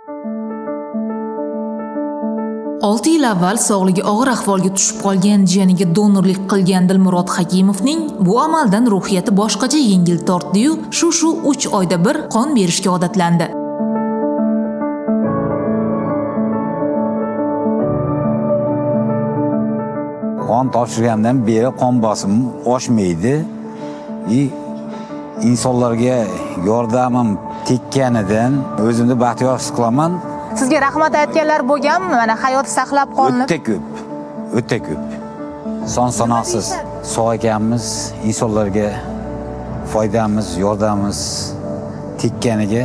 6 yil avval sog'ligi og'ir ahvolga tushib qolgan jiyaniga donorlik qilgan Dilmurod Hakimovning bu amaldan ruhiyati boshqacha yengil tortdi-yu, shu 3 oyda bir qon berishga odatlandi. Qon topshirgandan beri qon bosimim oshmaydi. İnsonlarga yordamim tekkanidan o'zimni baxtiyor his qilaman. Sizga rahmat aytganlar bo'lganmi? Mana hayot saqlab qolinib. O'ta ko'p. Son sanoqsiz sog' ekanmiz, insonlarga foydamiz, yordamimiz tekkaniga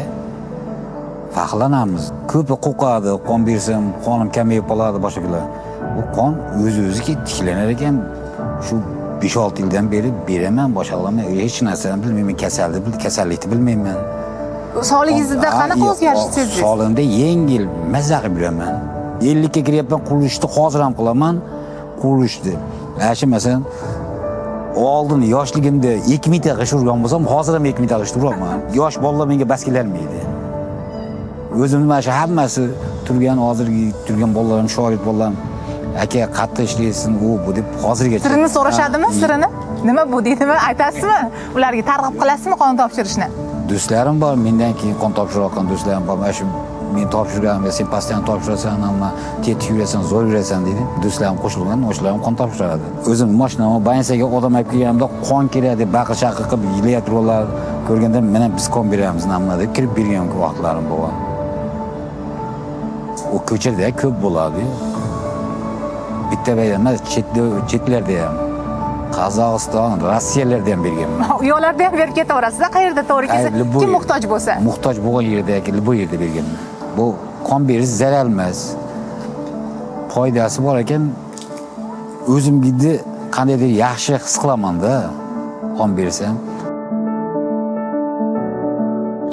faxrlanamiz. Ko'pi qo'rqadi, qon bersam qonim kamayib qoladi boshqalar. Bu qon o'zi-o'ziga tiklanar ekan. Shu 5-6 yildan beri beraman, boshqalarga hech narsani bilmayman, kasallikni bilmayman. Sog'ligingizda qanaqa o'zgarish sezasiz? Sog'ligimda yengil, mazza qilib yuraman. 50 ga kiryapman, qurilishni hozir ham qilaman. Qurilishni. Shu masalan, oldin yoshligimda 2 ming taqash urgan bo'lsam, hozir ham 2 ming taqash uraman. Yosh bolalar menga bas kelolmaydi. O'zimni mana shu hammasi hozirgi turgan bolalarim, shogirt bolalarim aka qattiq ishlaysin, bu deb hozirgacha. Sirini so'rashadimi? Sirini? Nima bu deydimi? Aytasizmi? Ularga targ'ib qilasizmi qon topshirishni? Do'stlarim bor, mendan keyin qon topshirayotgan do'stlarim bor. Mana shu men topshirganimga sen pastdan topshirasan, ammo tetik yurasan, zo'r yurasan deydi. Do'stlarim qo'shilgan, o'shalar ham qon topshiradi. O'zim mashinamni bansaga odam olib kelganimda qon kerak deb baqir-chaqir qilib yilayotganlar ko'rganda mana biz qon beramiz namna deb kirib bergan vaqtlarim bo'lgan. O ko'chada ko'p bo'ladi. Bitta emas, chetlarda ham. Qozog'iston, Rossiyalarda ham berganman. Yo'llarda ham berib ketaverasiz. Qayerda to'g'ri kelsa, kim muhtoj bo'lsa. Muhtoj bo'lgan yerda, bu yerda berganman. Bu qon berish zarar emas. Foydasi bor ekan, o'zimga qandaydir yaxshi his qilaman-da qon bersam.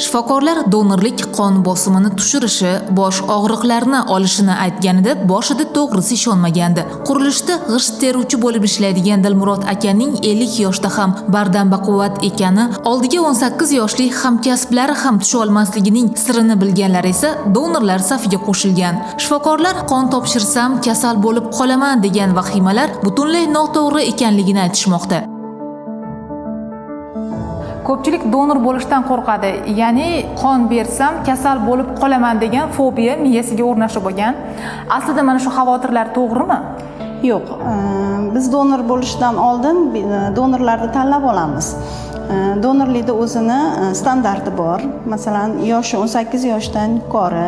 Shifokorlar donorlik qon bosimini tushirishi, bosh og'riqlarini olishini aytganida boshida to'g'risi ishonmagandi. Qurilishda g'isht teruvchi bo'lib ishlaydigan Dilmurod akaning 50 yoshda ham bardam baquvvat ekani, oldiga 18 yoshli hamkasblari ham tusha olmasligining sirini bilganlar esa donorlar safiga qo'shilgan. Shifokorlar qon topshirsam kasal bo'lib qolaman degan vahimalar butunlay noto'g'ri ekanligini aytishmoqda. Ko'pchilik donor bo'lishdan qo'rqadi. Ya'ni qon bersam kasal bo'lib qolaman degan fobiya miyasiga o'rnashib bo'lgan. Aslida mana shu xavotirlar to'g'rimi? Yo'q. Biz donor bo'lishdan oldin donorlarni tanlab olamiz. Donorlikda o'zini standarti bor. Masalan, yoshi 18 yoshdan yuqori,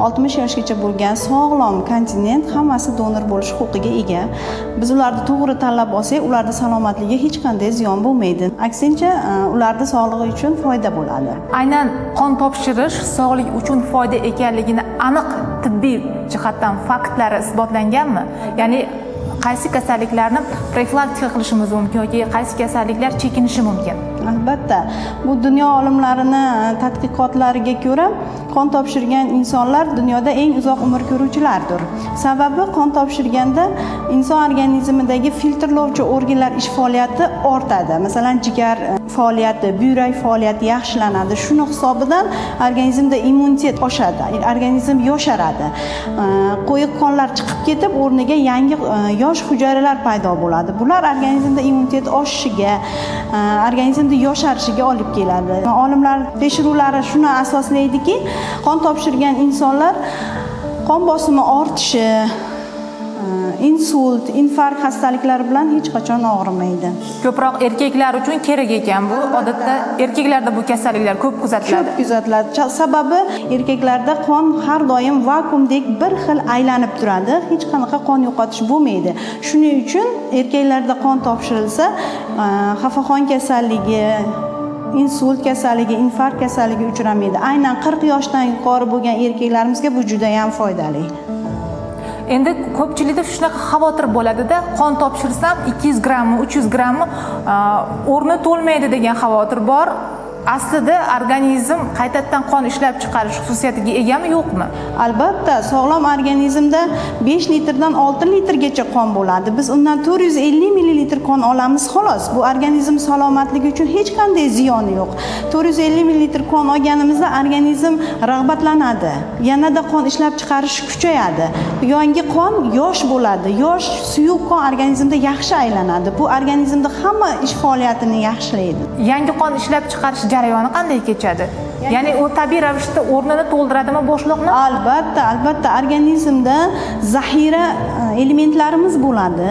60 yoshgacha bo'lgan sog'lom kontinent hammasi donor bo'lish huquqiga ega. Biz ularni to'g'ri tanlab olsak, ularning salomatligiga hech qanday ziyon bo'lmaydi. Aksincha, ularning sog'lig'i uchun foyda bo'ladi. Aynan qon topshirish sog'lik uchun foyda ekanligini aniq tibbiy jihatdan faktlari isbotlanganmi? Ya'ni qaysi kasalliklarni profilaktika qilishimiz mumkin yoki qaysi kasalliklar chekinishi mumkin? Albatta, bu dunyo olimlarini tadqiqotlariga ko'ra qon topshirgan insonlar dunyoda eng uzoq umr ko'ruvchilardir. Sababi qon topshirganda inson organizmidagi filtrlovchi organlar ish faoliyati ortadi. Masalan, jigar faoliyati, buyrak faoliyati yaxshilanadi. Shuni hisobidan organizmda immunitet oshadi, organizm yosharadi. Qo'yiq qonlar chiqib ketib, o'rniga yangi yosh hujayralar paydo bo'ladi. Bular organizmda immunitet oshishiga, organizmda yosharishiga olib keladi. Olimlar tekshiruvlari shuni asoslaydiki, qon topshirgan insonlar qon bosimi ortishi, insult, infarkt xastaliklari bilan hech qachon og'rimaydi. Ko'proq erkaklar uchun kerak ekan bu. Odatda erkaklarda bu kasalliklar ko'p kuzatiladi. Ko'p kuzatiladi. Sababi erkaklarda qon har doim vakuumdek bir xil aylanib turadi. Hech qanaqa qon yo'qotish bo'lmaydi. Shuning uchun erkaklarda qon topshirilsa, xafaxon kasalligi, insult kasalligi, infarkt kasalligi uchramaydi. Aynan 40 yoshdan yuqori bo'lgan erkaklarimizga bu juda ham foydali. Endi ko'pchilikda shunaqa xavotir bo'ladi-da, qon topshirsam 200 grammmi, 300 grammmi o'rni to'lmaydi degan xavotir bor. aslida organizm qaytadan qon ishlab chiqarish xususiyatiga egami yo'qmi? Albatta, sog'lom organizmda 5 litrdan 6 litrgacha qon bo'ladi. Biz undan 450 millilitr qon olamiz xolos. Bu organizm salomatligi uchun hech qanday ziyoni yo'q. 450 millilitr qon olganimizda organizm rag'batlanadi. Yanada qon ishlab chiqarish kuchayadi. Yangi qon yosh bo'ladi. Yosh suyuq qon organizmda yaxshi aylanadi. Bu organizmda hamma ish faoliyatini yaxshilaydi. Yangi qon ishlab chiqarish jarayoni qanday kechadi? Ya'ni u tabiiy ravishda o'rnini to'ldiradimi bo'shliqni? Albatta, organizmda zaxira elementlarimiz bo'ladi.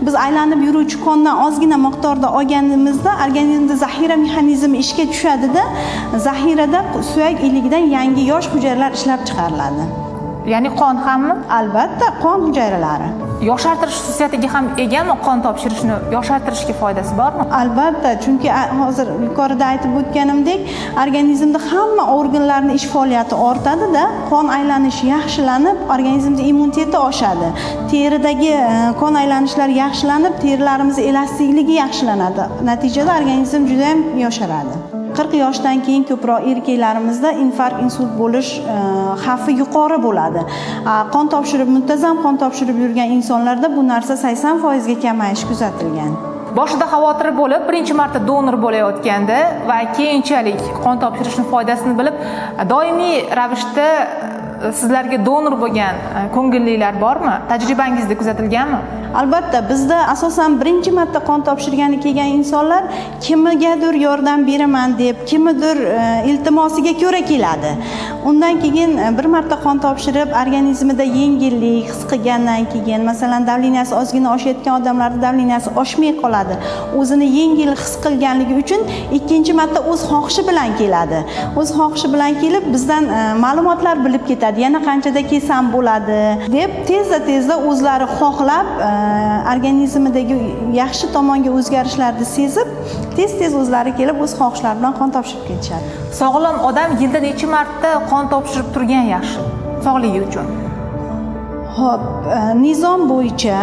Biz aylanib yuruvchi qondan ozgina miqdorda olganimizda organizmda zaxira mexanizmi ishga tushadi-da, zaxirada suyak iligidan yangi yosh hujayralar ishlab chiqariladi. Ya'ni qon hammi? Albatta, qon hujayralari. Yoshartirish xususiyatiga ham egami qon topshirishni yoshartirishga foydasi bormi? Albatta, chunki hozir yuqorida aytib o'tganimdek, organizmda hamma organlarning ish faoliyati ortadi-da, qon aylanishi yaxshilanib, organizmda immuniteti oshadi. Teridagi qon aylanishlari yaxshilanib, terilarimiz elastikligi yaxshilanadi. Natijada organizm juda ham yosharadi. 40 yoshdan keyin ko'proq erkaklarimizda infarkt, insult bo'lish xavfi yuqori bo'ladi. Muntazam qon topshirib yurgan insonlarda bu narsa 80% ga kamayish kuzatilgan. Boshida xavotir bo'lib, birinchi marta donor bo'layotganda va keyinchalik qon topshirishning foydasini bilib, doimiy ravishda sizlarga donor bo'lgan ko'ngillilar bormi? Tajribangizda kuzatilganmi? Albatta, bizda asosan birinchi marta qon topshirgani kelgan insonlar kimgadir yordam beraman deb, kimnidir iltimosiga ko'ra keladi. Undan keyin bir marta qon topshirib, organizmida yengillik his qilgandan keyin, masalan, davleniyasi ozgina oshayotgan odamlarda davleniyasi oshmay qoladi. O'zini yengil his qilganligi uchun ikkinchi marta o'z xohishi bilan keladi. O'z xohishi bilan kelib, bizdan ma'lumotlar bilib ketadi. Yana qanchada kelsam bo'ladi deb tezda o'zlari xohlab organizmidagi yaxshi tomonga o'zgarishlarni sezib, tez o'zlari kelib o'z xohishlari bilan qon topshirib ketishadi. Sog'lom odam yilda necha marta qon topshirib turgan yaxshi sog'ligi uchun? Xo'p, nizom bo'yicha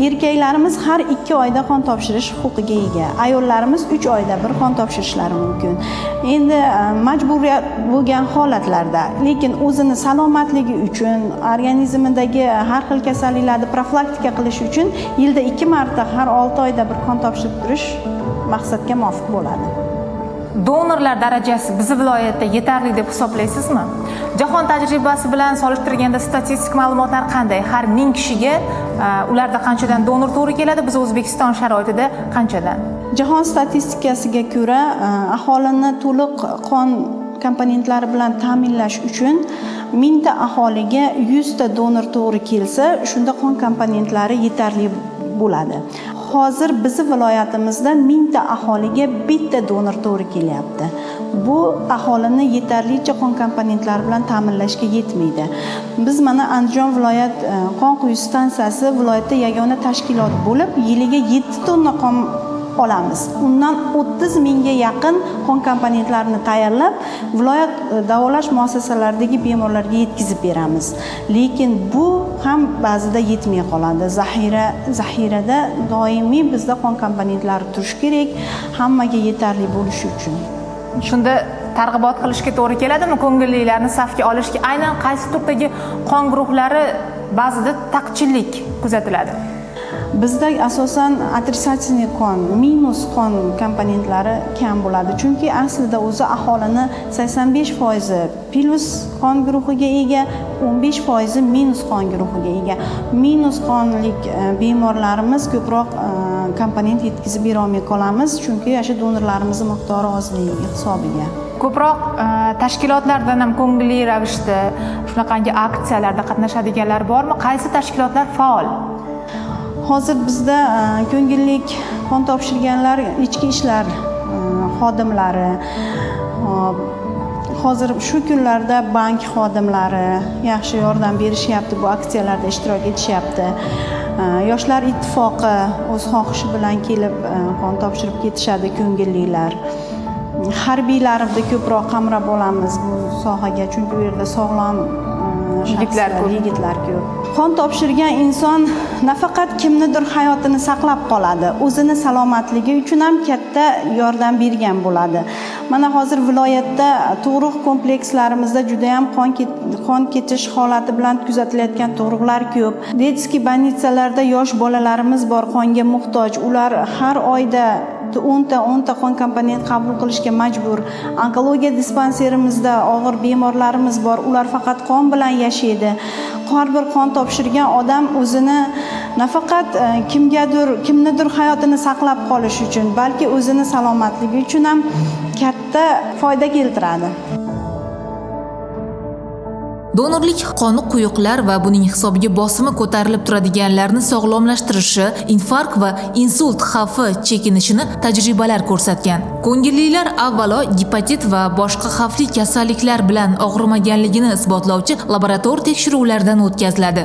erkaklarimiz har 2 oyda qon topshirish huquqiga ega. Ayollarimiz 3 oyda bir qon topshirishlari mumkin. Endi majburiyat bo'lgan holatlarda, lekin o'zini salomatligi uchun, organizmidagi har xil kasalliklarni profilaktika qilish uchun yilda 2 marta har 6 oyda bir qon topshirib turish maqsadga muvofiq bo'ladi. Donorlar darajasi bizning viloyatda yetarli deb hisoblaysizmi? Jahon tajribasi bilan solishtirganda statistik ma'lumotlar qanday? Har 1000 kishiga ularda qanchadan donor to'g'ri keladi? Biz O'zbekiston sharoitida qanchadan? Jahon statistikasiga ko'ra, aholini to'liq qon komponentlari bilan ta'minlash uchun 1000 ta aholiga 100 ta donor to'g'ri kelsa, shunda qon komponentlari yetarli bo'ladi. Hozir bizning viloyatimizda 1000 ta aholiga bitta donor to'g'ri kelyapti. Bu aholini yetarlicha qon komponentlari bilan ta'minlashga yetmaydi. Biz mana Andijon viloyat qon quyish stansiyasi viloyatda yagona tashkilot bo'lib, yiliga 7 tonna qon olamiz. Undan 30 mingga yaqin qon komponentlarini tayyorlab, viloyat davolash muassasalaridagi bemorlarga yetkazib beramiz. Lekin bu ham ba'zida yetmay qoladi. Zaxirada doimiy bizda qon komponentlari turishi kerak, hammaga yetarli bo'lishi uchun. Shunda targ'ibot qilishga to'g'ri keladimi ko'ngillilarni safga olishga? Aynan qaysi turdagi qon guruhlari ba'zida taqchillik kuzatiladi? Bizda asosan отрицательный qon, minus qon komponentlari kam bo'ladi. Chunki aslida o'zi aholini 85% plus qon guruhiga ega, 15% minus qon guruhiga ega. Minus qonlik bemorlarimiz ko'proq komponent yetkazib bera olmay qolamiz, chunki o'sha donorlarimiz miqdori ozligi hisobiga. Ko'proq tashkilotlardan ham ko'ngilli ravishda shunaqangi aksiyalarda qatnashadiganlar bormi? Qaysi tashkilotlar faol? Hozir bizda ko'ngillik qon topshirganlar ichki ishlar xodimlari, hozir shu kunlarda bank xodimlari yaxshi yordam berishyapti, bu aksiyalarda ishtirok etishyapti. Yoshlar ittifoqi o'z xohishi bilan kelib qon topshirib ketishadi ko'ngillilar. Harbiylarni ko'proq qamrab olamiz bu sohaga, chunki u yerda sog'lom yigitlar ko'p. Qon topshirgan inson nafaqat kimnidir hayotini saqlab qoladi, o'zini salomatligi uchun ham katta yordam bergan bo'ladi. Mana hozir viloyatda tug'ruq komplekslarimizda juda ham qon ketish holati bilan kuzatilayotgan tug'ruqlar ko'p. Detskiy больницаlarda yosh bolalarimiz bor, qonga muhtoj. Ular har oyda 10 ta qon komponent qabul qilishga majbur. Onkologiya dispanserimizda og'ir bemorlarimiz bor. Ular faqat qon bilan yashaydi. Har bir qon topshirgan odam o'zini nafaqat kimnidir hayotini saqlab qolish uchun, balki o'zini salomatligi uchun ham katta foyda keltiradi. Donorlik qoni quyuqlar va buning hisobiga bosimi ko'tarilib turadiganlarni sog'lomlashtirishi, infarkt va insult xavfi chekinishini tajribalar ko'rsatgan. Ko'ngillilar avvalo gepatit va boshqa xavfli kasalliklar bilan og'rimaganligini isbotlovchi laborator tekshiruvlardan o'tkaziladi.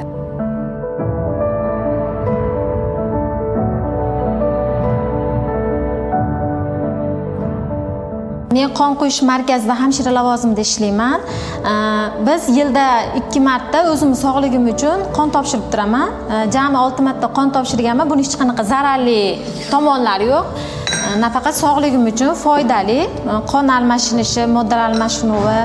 Men qon quyish markazida hamshira lavozimida ishlayman. Biz yilda 2 marta o'zimning sog'ligim uchun qon topshirib turaman. Jami 6 marta qon topshirganman. Buning hech qanaqa zararli tomonlari yo'q. Nafaqat sog'ligim uchun foydali, qon almashinishi, moddalar almashinuvi,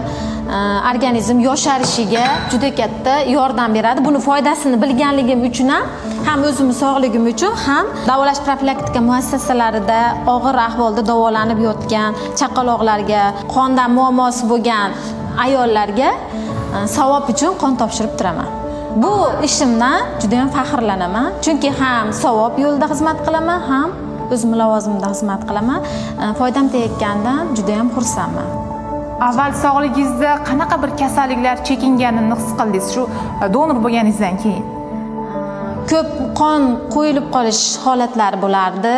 organizm yosharishiga juda katta yordam beradi. Buni foydasini bilganligim uchun ham o'zimning sog'ligim uchun ham davolash profilaktika muassasalarida og'ir ahvolda davolanib yotgan chaqaloqlarga, qondan muammosi bo'lgan ayollarga savob uchun qon topshirib turaman. Bu ishimdan juda ham faxrlanaman, chunki ham savob yo'lida xizmat qilaman, ham o'zim lavozimda xizmat qilaman. Foydam tegayotganidan juda ham xursandman. Avval sog'ligingizda qanaqa bir kasalliklar chekinganini his qildingiz shu donor bo'lganingizdan keyin? Ko'p qon qo'yilib qolish holatlari bo'lardi.